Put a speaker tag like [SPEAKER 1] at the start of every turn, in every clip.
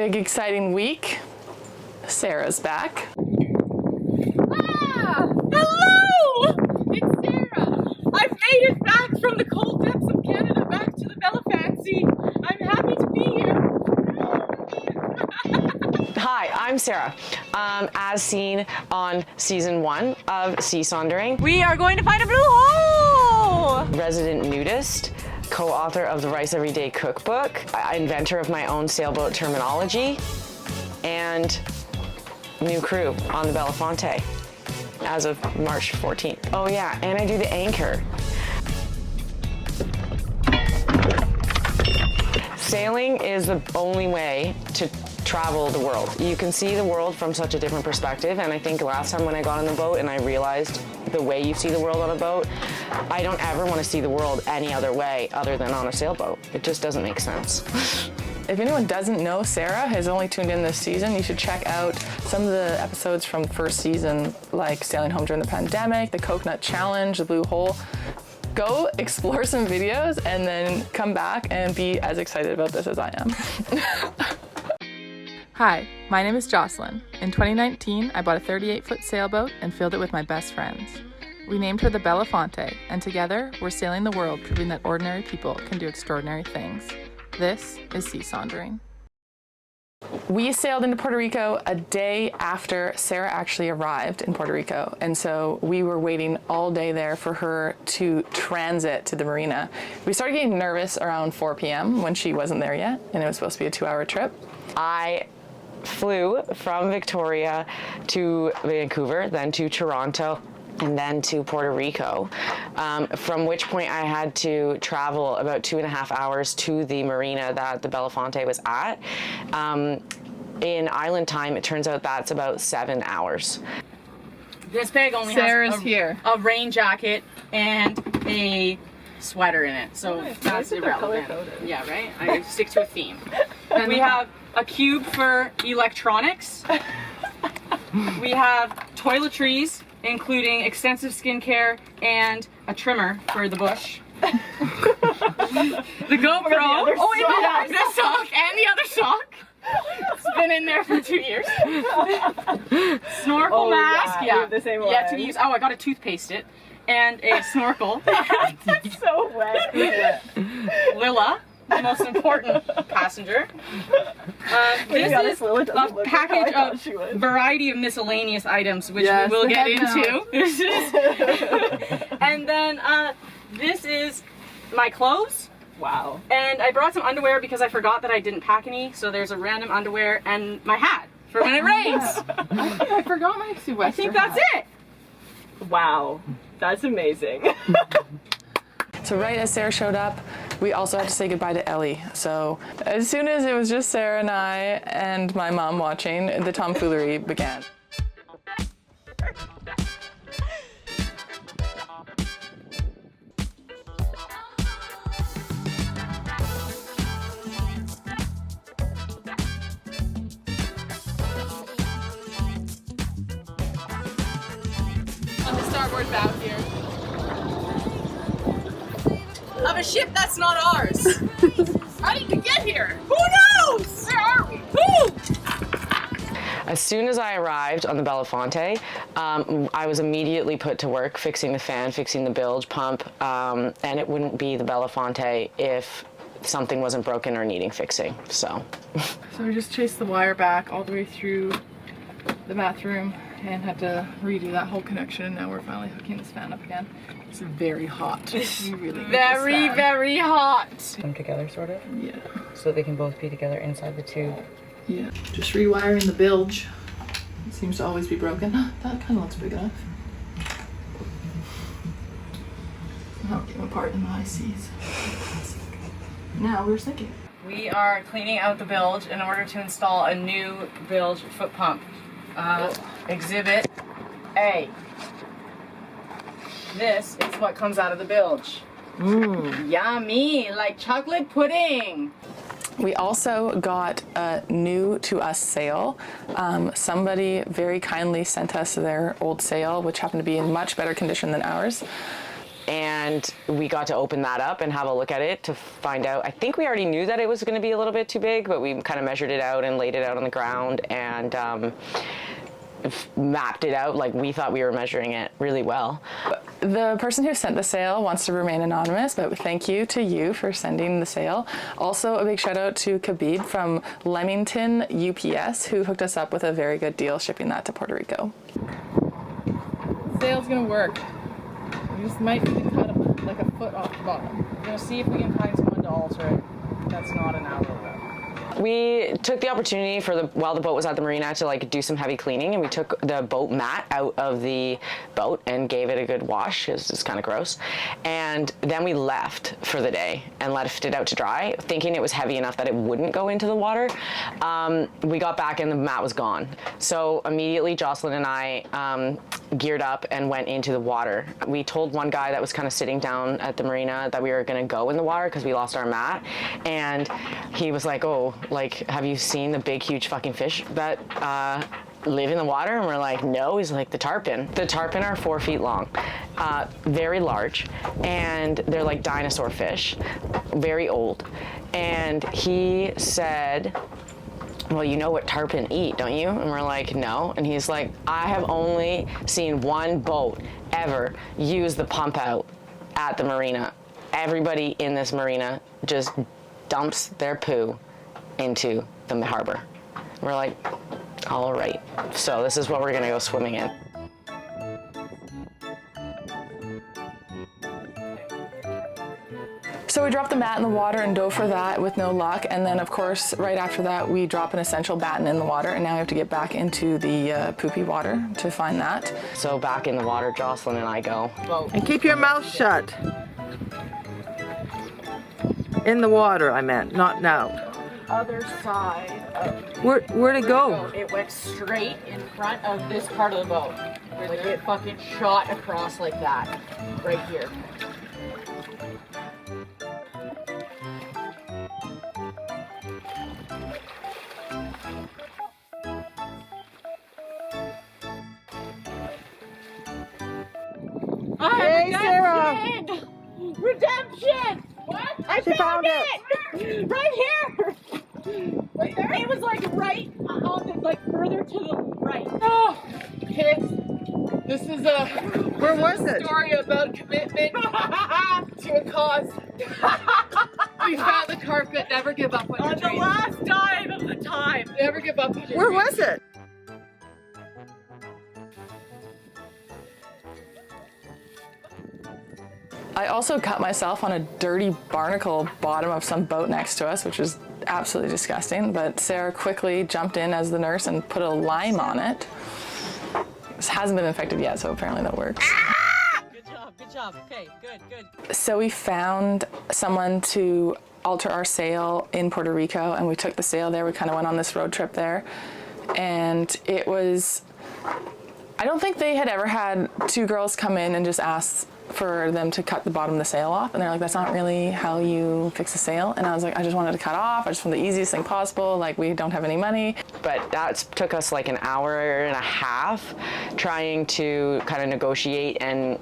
[SPEAKER 1] Big exciting week. Sarah's back.
[SPEAKER 2] Ah! Hello! It's Sarah. I've made it back from the cold depths of Canada back to the Belafonte. I'm happy to be here.
[SPEAKER 3] Hi, I'm Sarah. As seen on season 1 of Sondering,
[SPEAKER 2] We are going to find a blue hole!
[SPEAKER 3] resident nudist, co-author of the Rice Everyday Cookbook, inventor of my own sailboat terminology, and new crew on the Belafonte as of March 14th. Oh yeah, and I do the anchor. Sailing is the only way to travel the world. You can see the world from such a different perspective, and I think last time when I got on the boat and I realized the way you see the world on a boat, I don't ever want to see the world any other way other than on a sailboat. It just doesn't make sense.
[SPEAKER 1] If anyone doesn't know Sarah has only tuned in this season, you should check out some of the episodes from the first season, like Sailing Home During the Pandemic, the Coconut Challenge, the Blue Hole. Go explore some videos and then come back and be as excited about this as I am.
[SPEAKER 4] Hi, my name is Jocelyn. In 2019, I bought a 38-foot sailboat and filled it with my best friends. We named her the Belafonte, and together we're sailing the world, proving that ordinary people can do extraordinary things. This is Sea Sondering.
[SPEAKER 1] We sailed into Puerto Rico a day after Sarah actually arrived in Puerto Rico, and so we were waiting all day there for her to transit to the marina. We started getting nervous around 4 p.m. when she wasn't there yet, and it was supposed to be a 2-hour trip.
[SPEAKER 3] I flew from Victoria to Vancouver, then to Toronto, and then to Puerto Rico, from which point I had to travel about 2.5 hours to the marina that the Belafonte was at. In island time, it turns out that's about 7 hours.
[SPEAKER 2] This bag only
[SPEAKER 4] Sarah's
[SPEAKER 2] has
[SPEAKER 4] here.
[SPEAKER 2] a rain jacket and a sweater in it, so that's irrelevant. Yeah, right? I stick to a theme. And we have a cube for electronics. We have toiletries, including extensive skincare and a trimmer for the bush. The GoPro. The sock and the other sock. It's been in there for 2 years. Snorkel mask. Yeah.
[SPEAKER 5] The same
[SPEAKER 2] Yet to be used. Oh, I got to toothpaste it. And a snorkel.
[SPEAKER 5] It's so wet.
[SPEAKER 2] Lila, the most important passenger. This is a package of variety of miscellaneous items, which we will get into. And then this is my clothes.
[SPEAKER 5] Wow.
[SPEAKER 2] And I brought some underwear because I forgot that I didn't pack any. So there's a random underwear and my hat for when it rains.
[SPEAKER 4] I forgot my Sue
[SPEAKER 2] I think that's it.
[SPEAKER 5] Wow. That's amazing.
[SPEAKER 1] So right as Sarah showed up, we also had to say goodbye to Ellie. So as soon as it was just Sarah and I and my mom watching, the tomfoolery began.
[SPEAKER 4] On the starboard bow here.
[SPEAKER 2] Of a ship that's not ours.
[SPEAKER 4] How did you get here?
[SPEAKER 2] Who knows?
[SPEAKER 4] Where are we?
[SPEAKER 2] Who?
[SPEAKER 3] As soon as I arrived on the Belafonte, I was immediately put to work fixing the fan, fixing the bilge pump, and it wouldn't be the Belafonte if something wasn't broken or needing fixing, so.
[SPEAKER 4] So we just chased the wire back all the way through the bathroom and had to redo that whole connection, and now we're finally hooking this fan up again. It's very hot. We really need this
[SPEAKER 2] Very,
[SPEAKER 4] fan.
[SPEAKER 2] very hot.
[SPEAKER 3] Come together, sort of,
[SPEAKER 4] Yeah.
[SPEAKER 3] so they can both be together inside the tube.
[SPEAKER 4] Yeah. Just rewiring the bilge. It seems to always be broken. That kind of looks big enough. Not getting apart in the high seas. Now we're sinking.
[SPEAKER 2] We are cleaning out the bilge in order to install a new bilge foot pump. Exhibit A. This is what comes out of the bilge. Yummy, like chocolate pudding.
[SPEAKER 1] We also got a new to us sail. Somebody very kindly sent us their old sail, which happened to be in much better condition than ours.
[SPEAKER 3] And we got to open that up and have a look at it to find out. I think we already knew that it was going to be a little bit too big, but we kind of measured it out and laid it out on the ground and mapped it out like we thought we were measuring it really well.
[SPEAKER 1] The person who sent the sale wants to remain anonymous, but thank you to you for sending the sale. Also, a big shout out to Khabib from Leamington UPS, who hooked us up with a very good deal shipping that to Puerto Rico.
[SPEAKER 4] Sale's gonna work. We just might need to cut like a foot off the bottom. We're gonna see if we can find someone to alter it. That's not an hour though.
[SPEAKER 3] We took the opportunity while the boat was at the marina to like do some heavy cleaning, and we took the boat mat out of the boat and gave it a good wash because it's kind of gross. And then we left for the day and left it out to dry, thinking it was heavy enough that it wouldn't go into the water. We got back and the mat was gone. So immediately Jocelyn and I geared up and went into the water. We told one guy that was kind of sitting down at the marina that we were going to go in the water because we lost our mat, and he was like, oh, like, have you seen the big huge fucking fish that live in the water? And we're like, no. He's like, the tarpon are 4 feet long, very large, and they're like dinosaur fish, very old. And he said, well, you know what tarpon eat, don't you? And we're like, no. And he's like, I have only seen one boat ever use the pump out at the marina. Everybody in this marina just dumps their poo into the harbor. We're like, all right. So this is what we're gonna go swimming in.
[SPEAKER 1] So we dropped the mat in the water and dove for that with no luck, and then of course right after that we drop an essential batten in the water, and now we have to get back into the poopy water to find that.
[SPEAKER 3] So back in the water, Jocelyn and I go.
[SPEAKER 6] And keep your mouth shut. In the water, I meant, not now.
[SPEAKER 2] Other side of
[SPEAKER 6] Where'd it go?
[SPEAKER 2] it went straight in front of this part of the boat. Like it fucking shot across like that, right here.
[SPEAKER 6] Hey, Sarah!
[SPEAKER 2] Redemption! What? I
[SPEAKER 6] found
[SPEAKER 2] it! Right here! Right there? It was like right on the, like further to the right.
[SPEAKER 4] Oh, kids, this is a
[SPEAKER 6] Where was it?
[SPEAKER 4] story about commitment to a cause. We found the carpet. Never give up on your
[SPEAKER 2] On the
[SPEAKER 4] dreams.
[SPEAKER 2] last dime of the time.
[SPEAKER 4] Never give up on your
[SPEAKER 6] Where
[SPEAKER 4] dreams.
[SPEAKER 6] was it?
[SPEAKER 1] I also cut myself on a dirty barnacle bottom of some boat next to us, which was absolutely disgusting, but Sarah quickly jumped in as the nurse and put a lime on it. This hasn't been infected yet, so apparently that works.
[SPEAKER 2] Good job. Okay, good.
[SPEAKER 1] So we found someone to alter our sail in Puerto Rico, and we took the sail there. We kind of went on this road trip there, and it was, I don't think they had ever had two girls come in and just ask for them to cut the bottom of the sail off, and they're like, that's not really how you fix a sail. And I was like, I just wanted to cut off. I just want the easiest thing possible. Like, we don't have any money.
[SPEAKER 3] But that took us like an hour and a half trying to kind of negotiate and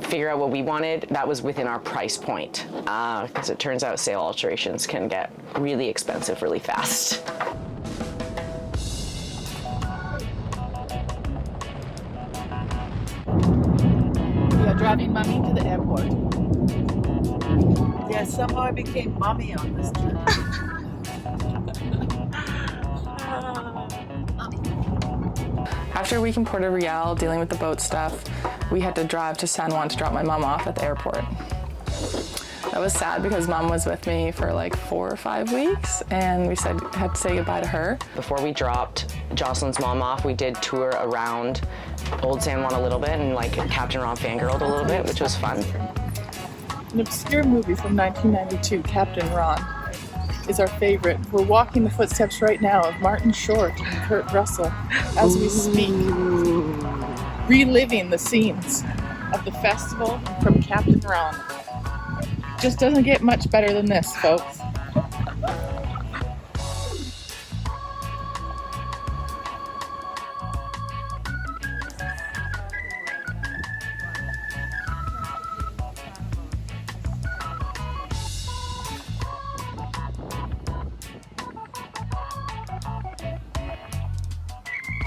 [SPEAKER 3] figure out what we wanted. That was within our price point, because it turns out sail alterations can get really expensive really fast.
[SPEAKER 4] We are driving Mommy to the airport.
[SPEAKER 6] Yeah, somehow I became mommy on this trip.
[SPEAKER 1] After a week in Puerto Real dealing with the boat stuff, we had to drive to San Juan to drop my mom off at the airport. That was sad because Mom was with me for like 4 or 5 weeks, and we had to say goodbye to her.
[SPEAKER 3] Before we dropped Jocelyn's mom off, we did tour around Old San Juan a little bit and like Captain Ron fangirled a little bit, which was fun.
[SPEAKER 4] An obscure movie from 1992, Captain Ron, is our favorite. We're walking the footsteps right now of Martin Short and Kurt Russell as we speak, reliving the scenes of the festival from Captain Ron. Just doesn't get much better than this, folks.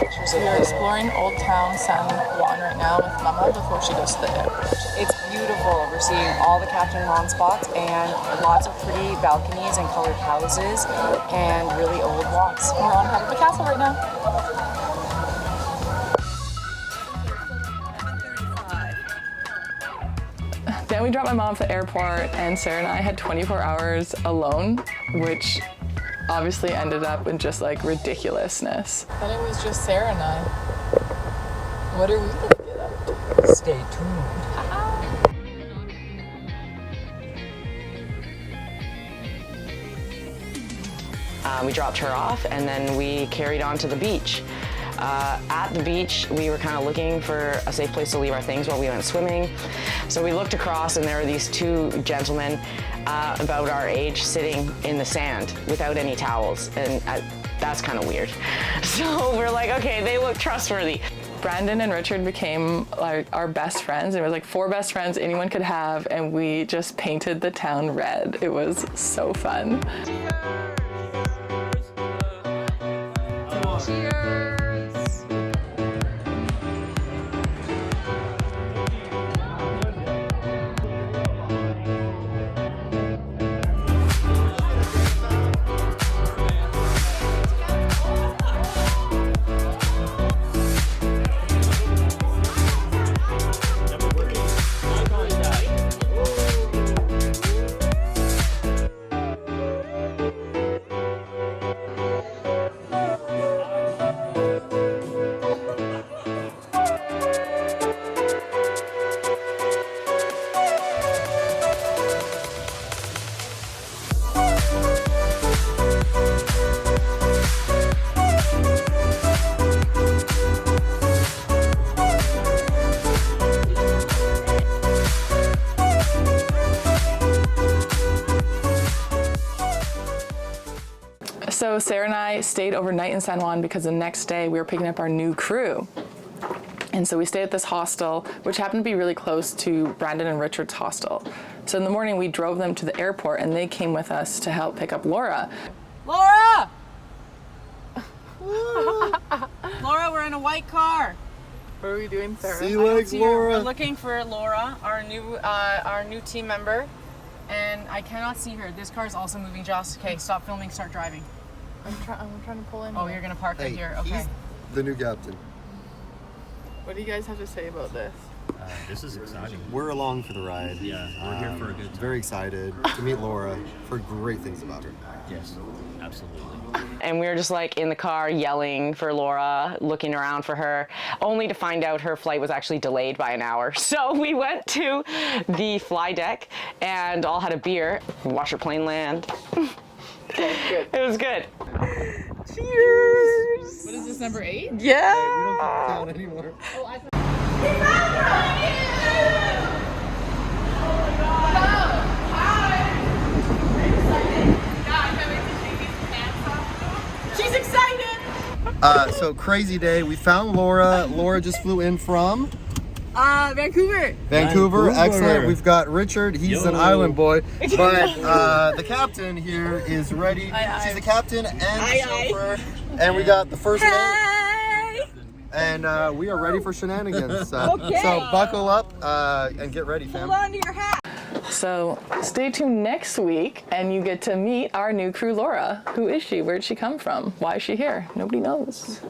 [SPEAKER 4] We're exploring Old Town San Juan right now with Mama before she goes to the airport.
[SPEAKER 3] It's beautiful. We're seeing all the Captain Ron spots and lots of pretty balconies and colored houses and really old walks.
[SPEAKER 4] We're on top of the castle right now.
[SPEAKER 1] Then we dropped my mom at the airport, and Sarah and I had 24 hours alone, which obviously ended up in just like ridiculousness.
[SPEAKER 4] Then it was just Sarah and I. What are we gonna get up to?
[SPEAKER 7] Stay tuned.
[SPEAKER 3] We dropped her off and then we carried on to the beach. At the beach, we were kind of looking for a safe place to leave our things while we went swimming. So we looked across and there were these two gentlemen about our age sitting in the sand without any towels. And that's kind of weird. So we're like, okay, they look trustworthy.
[SPEAKER 1] Brandon and Richard became like our best friends. It was like 4 best friends anyone could have, and we just painted the town red. It was so fun. So Sarah and I stayed overnight in San Juan because the next day we were picking up our new crew. And so we stayed at this hostel, which happened to be really close to Brandon and Richard's hostel. So in the morning we drove them to the airport and they came with us to help pick up Laura.
[SPEAKER 2] Laura! Laura, we're in a white car.
[SPEAKER 4] What are we doing, Sarah?
[SPEAKER 6] Sea legs,
[SPEAKER 2] We're
[SPEAKER 6] Laura.
[SPEAKER 2] looking for Laura, our new team member, and I cannot see her. This car is also moving. Joss, okay, stop filming, start driving.
[SPEAKER 4] I'm trying to pull in.
[SPEAKER 2] Oh, you're gonna park right here. Okay.
[SPEAKER 6] He's the new captain.
[SPEAKER 4] What do you guys have to say about this?
[SPEAKER 8] This is exciting.
[SPEAKER 6] We're along for the ride.
[SPEAKER 8] Yeah, we're here for a good time.
[SPEAKER 6] Very excited to meet Laura. Heard great things about her.
[SPEAKER 8] Yes, absolutely.
[SPEAKER 3] And we were just like in the car yelling for Laura, looking around for her, only to find out her flight was actually delayed by an hour. So we went to the fly deck and all had a beer, watched her plane land. It was good. Cheers!
[SPEAKER 4] What is this, number 8?
[SPEAKER 3] Yeah!
[SPEAKER 6] We don't count anymore.
[SPEAKER 2] She's excited!
[SPEAKER 6] So crazy day. We found Laura. Laura just flew in from
[SPEAKER 2] Vancouver.
[SPEAKER 6] Vancouver. Excellent. We've got Richard. He's an island boy. But the captain here is ready. She's the captain and the chauffeur. And we got the first mate. And we are ready for shenanigans. So buckle up and get ready, fam.
[SPEAKER 2] Hold on to your hat.
[SPEAKER 1] So stay tuned next week and you get to meet our new crew, Laura. Who is she? Where'd she come from? Why is she here? Nobody knows.